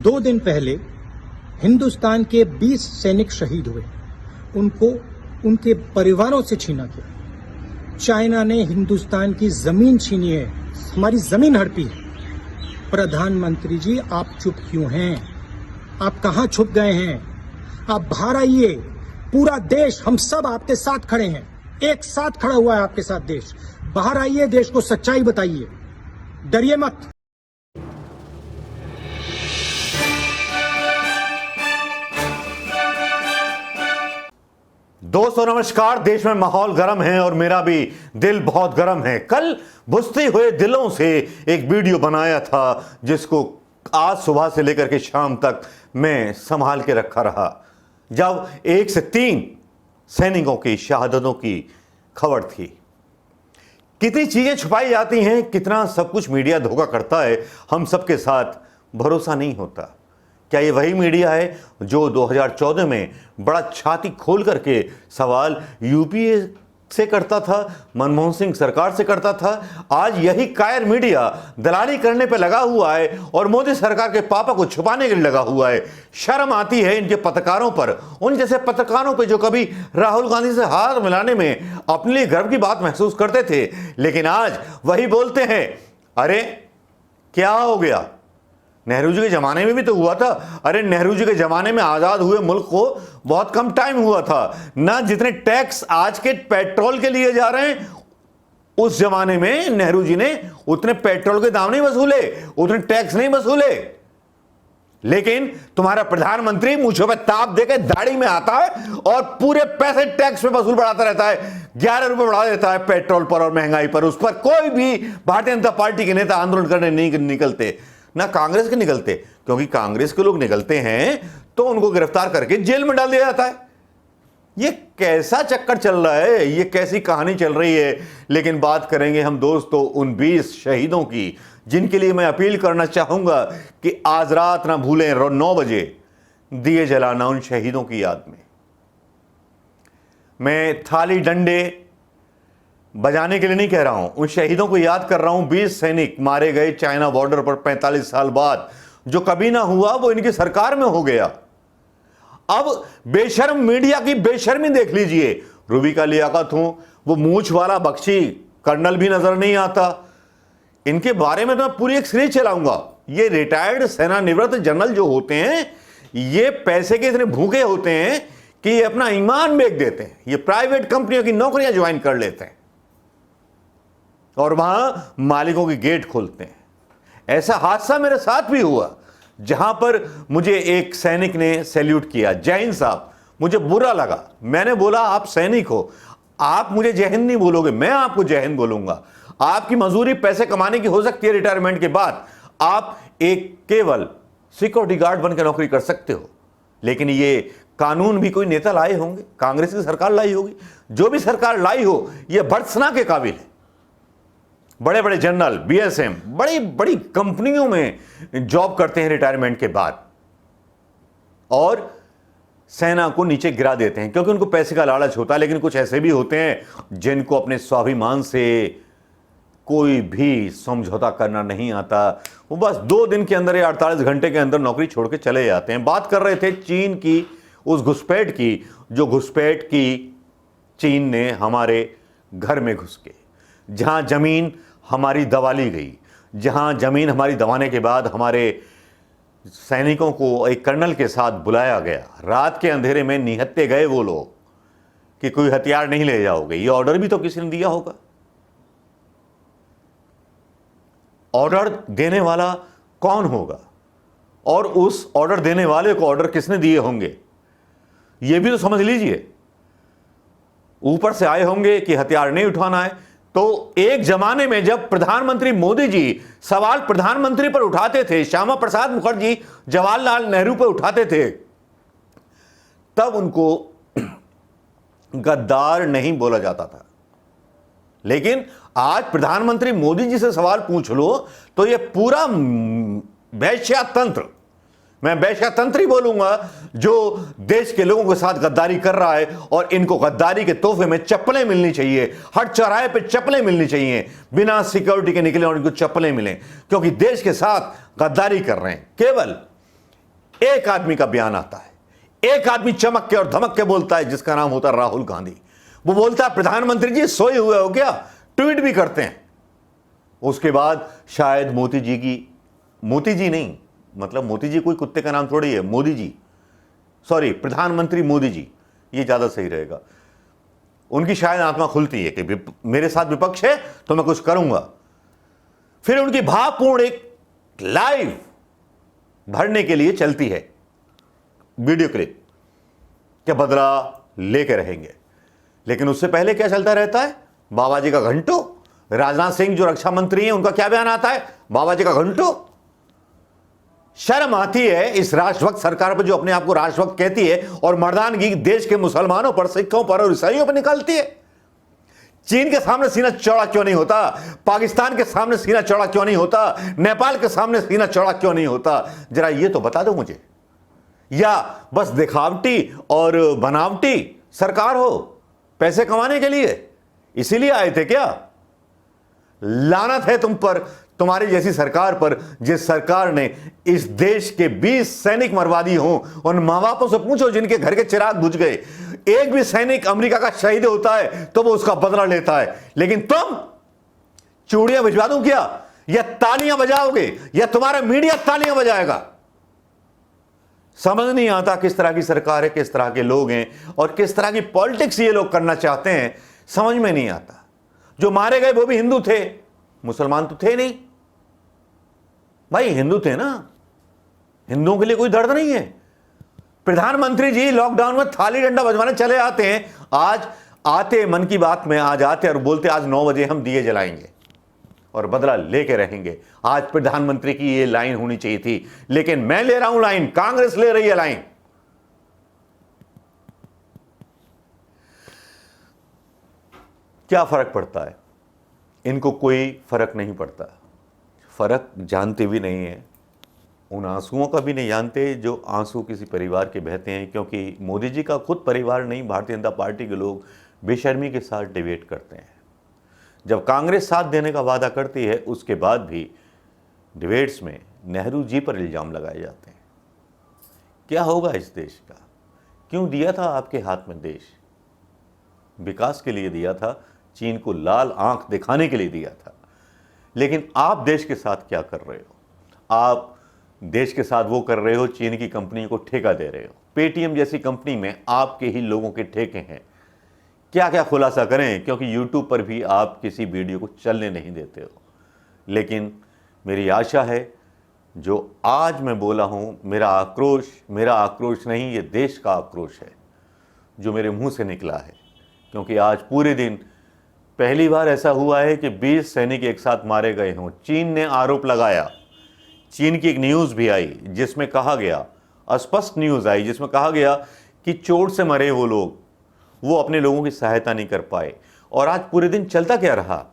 2 दिन पहले हिंदुस्तान के 20 सैनिक शहीद हुए, उनको उनके परिवारों से छीना गया। चाइना ने हिंदुस्तान की जमीन छीनी है, हमारी जमीन हड़पी है। प्रधानमंत्री जी, आप चुप क्यों हैं? आप कहां छुप गए हैं? आप बाहर आइए। पूरा देश, हम सब आपके साथ खड़े हैं, एक साथ खड़ा हुआ है आपके साथ देश। बाहर आइए, देश को सच्चाई बताइए, डरिए मत। दोस्तों नमस्कार। देश में माहौल गर्म है और मेरा भी दिल बहुत गर्म है। कल बुझते हुए दिलों से एक वीडियो बनाया था जिसको आज सुबह से लेकर के शाम तक मैं संभाल के रखा रहा, जब 1 से 3 सैनिकों की शहादतों की खबर थी। कितनी चीजें छुपाई जाती हैं, कितना सब कुछ मीडिया धोखा करता है, हम सबके साथ भरोसा नहीं होता। क्या ये वही मीडिया है जो 2014 में बड़ा छाती खोल करके सवाल यूपीए से करता था, मनमोहन सिंह सरकार से करता था? आज यही कायर मीडिया दलाली करने पे लगा हुआ है और मोदी सरकार के पापा को छुपाने के लिए लगा हुआ है। शर्म आती है इनके पत्रकारों पर, उन जैसे पत्रकारों पे जो कभी राहुल गांधी से हाथ मिलाने में अपने लिए गर्व की बात महसूस करते थे, लेकिन आज वही बोलते हैं अरे क्या हो गया, नेहरू जी के जमाने में भी तो हुआ था। अरे नेहरू जी के जमाने में आजाद हुए मुल्क को बहुत कम टाइम हुआ था ना। जितने टैक्स आज के पेट्रोल के लिए जा रहे हैं, उस जमाने में नेहरू जी ने उतने पेट्रोल के दाम नहीं वसूले, उतने टैक्स नहीं वसूले। लेकिन तुम्हारा प्रधानमंत्री मुझे पे ताप देकर दाढ़ी में आता है और पूरे पैसे टैक्स पे वसूल बढ़ाता रहता है। 11 रुपए बढ़ा देता है पेट्रोल पर और महंगाई पर। उस पर कोई भी भारतीय जनता पार्टी के नेता आंदोलन करने नहीं निकलते, ना कांग्रेस के निकलते, क्योंकि कांग्रेस के लोग निकलते हैं तो उनको गिरफ्तार करके जेल में डाल दिया जाता है। ये कैसा चक्कर चल रहा है, ये कैसी कहानी चल रही है। लेकिन बात करेंगे हम दोस्तों उन 20 शहीदों की, जिनके लिए मैं अपील करना चाहूंगा कि आज रात ना भूलें 9 बजे दिए जलाना उन शहीदों की याद में। मैं थाली डंडे बजाने के लिए नहीं कह रहा हूं, उन शहीदों को याद कर रहा हूं। 20 सैनिक मारे गए चाइना बॉर्डर पर 45 साल बाद। जो कभी ना हुआ वो इनकी सरकार में हो गया। अब बेशर्म मीडिया की बेशर्मी देख लीजिए। रूबी का लियाकत हूं, वो मूछ वाला बख्शी कर्नल भी नजर नहीं आता। इनके बारे में तो मैं पूरी एक सीरीज चलाऊंगा। ये रिटायर्ड सेनानिवृत्त जनरल जो होते हैं, ये पैसे के इतने भूखे होते हैं कि ये अपना ईमान बेच देते हैं। ये प्राइवेट कंपनियों की नौकरियां ज्वाइन कर लेते हैं और वहां मालिकों की गेट खोलते हैं। ऐसा हादसा मेरे साथ भी हुआ, जहां पर मुझे एक सैनिक ने सैल्यूट किया, जय हिंद साहब। मुझे बुरा लगा, मैंने बोला आप सैनिक हो, आप मुझे जय हिंद नहीं बोलोगे, मैं आपको जय हिंद बोलूंगा। आपकी मजदूरी पैसे कमाने की हो सकती है रिटायरमेंट के बाद, आप एक केवल सिक्योरिटी गार्ड बनकर नौकरी कर सकते हो। लेकिन ये कानून भी कोई नेता लाए होंगे, कांग्रेस की सरकार लाई होगी, जो भी सरकार लाई हो, यह भर्त्सना के काबिल है। बड़े बड़े जनरल, बीएसएम, बड़ी बड़ी कंपनियों में जॉब करते हैं रिटायरमेंट के बाद और सेना को नीचे गिरा देते हैं क्योंकि उनको पैसे का लालच होता है। लेकिन कुछ ऐसे भी होते हैं जिनको अपने स्वाभिमान से कोई भी समझौता करना नहीं आता। वो बस 2 दिन के अंदर या 48 घंटे के अंदर नौकरी छोड़ के चले जाते हैं। बात कर रहे थे चीन की, उस घुसपैठ की, जो घुसपैठ की चीन ने हमारे घर में घुस के, जहां जमीन हमारी दबा ली गई, जहां जमीन हमारी दबाने के बाद हमारे सैनिकों को एक कर्नल के साथ बुलाया गया। रात के अंधेरे में निहत्ते गए वो लोग कि कोई हथियार नहीं ले जाओगे। ये ऑर्डर भी तो किसी ने दिया होगा। ऑर्डर देने वाला कौन होगा और उस ऑर्डर देने वाले को ऑर्डर किसने दिए होंगे, ये भी तो समझ लीजिए। ऊपर से आए होंगे कि हथियार नहीं उठाना है। तो एक जमाने में जब प्रधानमंत्री मोदी जी सवाल प्रधानमंत्री पर उठाते थे, श्यामा प्रसाद मुखर्जी जवाहरलाल नेहरू पर उठाते थे, तब उनको गद्दार नहीं बोला जाता था। लेकिन आज प्रधानमंत्री मोदी जी से सवाल पूछ लो तो यह पूरा वैश्यातंत्र, मैं वैश्यातंत्र ही बोलूंगा, जो देश के लोगों के साथ गद्दारी कर रहा है। और इनको गद्दारी के तोहफे में चप्पलें मिलनी चाहिए, हर चौराहे पे चप्पलें मिलनी चाहिए, बिना सिक्योरिटी के निकले और इनको चप्पलें मिलें, क्योंकि देश के साथ गद्दारी कर रहे हैं। केवल एक आदमी का बयान आता है, एक आदमी चमक के और धमक के बोलता है, जिसका नाम होता है राहुल गांधी। वो बोलता है प्रधानमंत्री जी सोए हुए हो क्या, ट्वीट भी करते हैं। उसके बाद शायद मोदी जी नहीं, मतलब मोदी जी कोई कुत्ते का नाम थोड़ी है, मोदी जी, सॉरी प्रधानमंत्री मोदी जी, ये ज्यादा सही रहेगा। उनकी शायद आत्मा खुलती है कि मेरे साथ विपक्ष है तो मैं कुछ करूंगा। फिर उनकी भावपूर्ण एक लाइव भरने के लिए चलती है वीडियो क्लिप, क्या बदला लेके रहेंगे। लेकिन उससे पहले क्या चलता रहता है, बाबा जी का घंटो। राजनाथ सिंह जो रक्षा मंत्री हैं, उनका क्या बयान आता है, बाबा जी का घंटो। शर्म आती है इस राष्ट्रभक्त सरकार पर, जो अपने आप को राष्ट्रभक्त कहती है और मर्दानगी देश के मुसलमानों पर, सिखों पर और ईसाइयों पर निकालती है। चीन के सामने सीना चौड़ा क्यों नहीं होता, पाकिस्तान के सामने सीना चौड़ा क्यों नहीं होता, नेपाल के सामने सीना चौड़ा क्यों नहीं होता, जरा ये तो बता दो मुझे। या बस दिखावटी और बनावटी सरकार हो, पैसे कमाने के लिए इसीलिए आए थे क्या? लानत है तुम पर, तुम्हारी जैसी सरकार पर, जिस सरकार ने इस देश के 20 सैनिक मरवा दिए हों। उन मां बापों से पूछो जिनके घर के चिराग बुझ गए। एक भी सैनिक अमेरिका का शहीद होता है तो वो उसका बदला लेता है, लेकिन तुम चूड़ियां भिजवा दूं क्या, या तालियां बजाओगे, या तुम्हारा मीडिया तालियां बजाएगा? समझ नहीं आता किस तरह की सरकार है, किस तरह के लोग हैं और किस तरह की पॉलिटिक्स ये लोग करना चाहते हैं, समझ में नहीं आता। जो मारे गए वो भी हिंदू थे, मुसलमान तो थे नहीं भाई, हिंदू थे ना। हिंदुओं के लिए कोई दर्द नहीं है। प्रधानमंत्री जी लॉकडाउन में थाली डंडा बजवाने चले आते हैं, आज आते मन की बात में आज आते और बोलते आज 9 बजे हम दिए जलाएंगे और बदला लेके रहेंगे। आज प्रधानमंत्री की ये लाइन होनी चाहिए थी, लेकिन मैं ले रहा हूं लाइन, कांग्रेस ले रही है लाइन। क्या फर्क पड़ता है? इनको कोई फर्क नहीं पड़ता। फर्क जानते भी नहीं है, उन आंसुओं का भी नहीं जानते जो आंसू किसी परिवार के बहते हैं, क्योंकि मोदी जी का खुद परिवार नहीं, भारतीय जनता पार्टी के लोग बेशर्मी के साथ डिबेट करते हैं। जब कांग्रेस साथ देने का वादा करती है, उसके बाद भी डिबेट्स में नेहरू जी पर इल्ज़ाम लगाए जाते हैं। क्या होगा इस देश का? क्यों दिया था आपके हाथ में देश? विकास के लिए दिया था, चीन को लाल आंख दिखाने के लिए दिया था। लेकिन आप देश के साथ क्या कर रहे हो? आप देश के साथ वो कर रहे हो, चीन की कंपनी को ठेका दे रहे हो। पेटीएम जैसी कंपनी में आपके ही लोगों के ठेके हैं। क्या क्या खुलासा करें, क्योंकि यूट्यूब पर भी आप किसी वीडियो को चलने नहीं देते हो। लेकिन मेरी आशा है, जो आज मैं बोला हूं, मेरा आक्रोश नहीं, ये देश का आक्रोश है जो मेरे मुंह से निकला है। क्योंकि आज पूरे दिन पहली बार ऐसा हुआ है कि 20 सैनिक एक साथ मारे गए हों। चीन ने आरोप लगाया, चीन की एक न्यूज़ भी आई जिसमें कहा गया, अस्पष्ट न्यूज़ आई जिसमें कहा गया कि चोट से मरे वो लोग, वो अपने लोगों की सहायता नहीं कर पाए। और आज पूरे दिन चलता क्या रहा?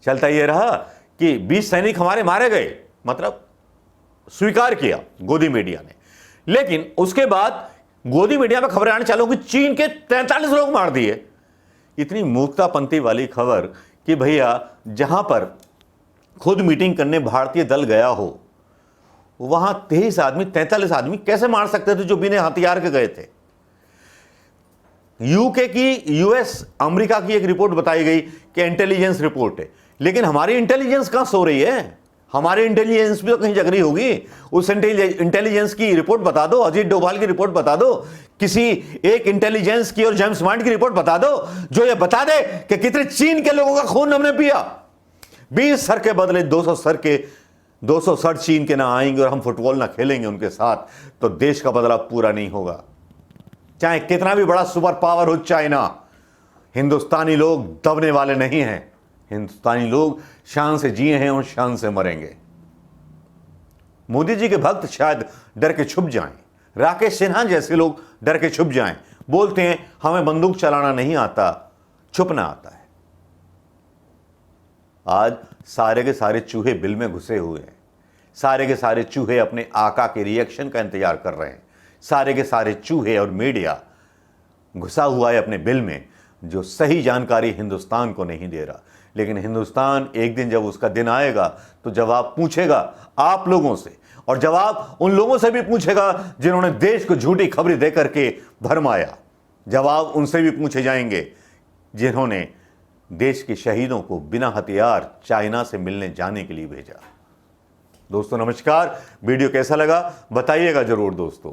चलता ये रहा कि 20 सैनिक हमारे मारे गए, मतलब स्वीकार किया गोदी मीडिया ने। लेकिन उसके बाद गोदी मीडिया में खबरें आने चालू कि चीन के 43 लोग मार दिए। इतनी मूर्खतापंथी वाली खबर कि भैया जहां पर खुद मीटिंग करने भारतीय दल गया हो, वहां 23 आदमी 43 आदमी कैसे मार सकते थे जो बिना हथियार के गए थे? यूके की, यूएस, अमेरिका की एक रिपोर्ट बताई गई कि इंटेलिजेंस रिपोर्ट है, लेकिन हमारी इंटेलिजेंस कहां सो रही है? हमारी इंटेलिजेंस भी तो कहीं जग रही होगी। उस इंटेलिजेंस की रिपोर्ट बता दो, अजीत डोभाल की रिपोर्ट बता दो, किसी एक इंटेलिजेंस की और जेम्स बॉन्ड की रिपोर्ट बता दो जो ये बता दे कि कितने चीन के लोगों का खून हमने पिया। 20 सर के बदले 200 सर चीन के ना आएंगे और हम फुटबॉल ना खेलेंगे उनके साथ, तो देश का बदला पूरा नहीं होगा। चाहे कितना भी बड़ा सुपर पावर हो चाइना, हिंदुस्तानी लोग दबने वाले नहीं हैं। हिंदुस्तानी लोग शान से जिए हैं और शान से मरेंगे। मोदी जी के भक्त शायद डर के छुप जाएं, राकेश सिन्हा जैसे लोग डर के छुप जाएं, बोलते हैं हमें बंदूक चलाना नहीं आता, छुपना आता है। आज सारे के सारे चूहे बिल में घुसे हुए हैं। सारे के सारे चूहे अपने आका के रिएक्शन का इंतजार कर रहे हैं। सारे के सारे चूहे और मीडिया घुसा हुआ है अपने बिल में, जो सही जानकारी हिंदुस्तान को नहीं दे रहा। लेकिन हिंदुस्तान एक दिन जब उसका दिन आएगा तो जवाब पूछेगा आप लोगों से, और जवाब उन लोगों से भी पूछेगा जिन्होंने देश को झूठी खबरें देकर के भरमाया। जवाब उनसे भी पूछे जाएंगे जिन्होंने देश के शहीदों को बिना हथियार चाइना से मिलने जाने के लिए भेजा। दोस्तों नमस्कार, वीडियो कैसा लगा बताइएगा जरूर दोस्तों।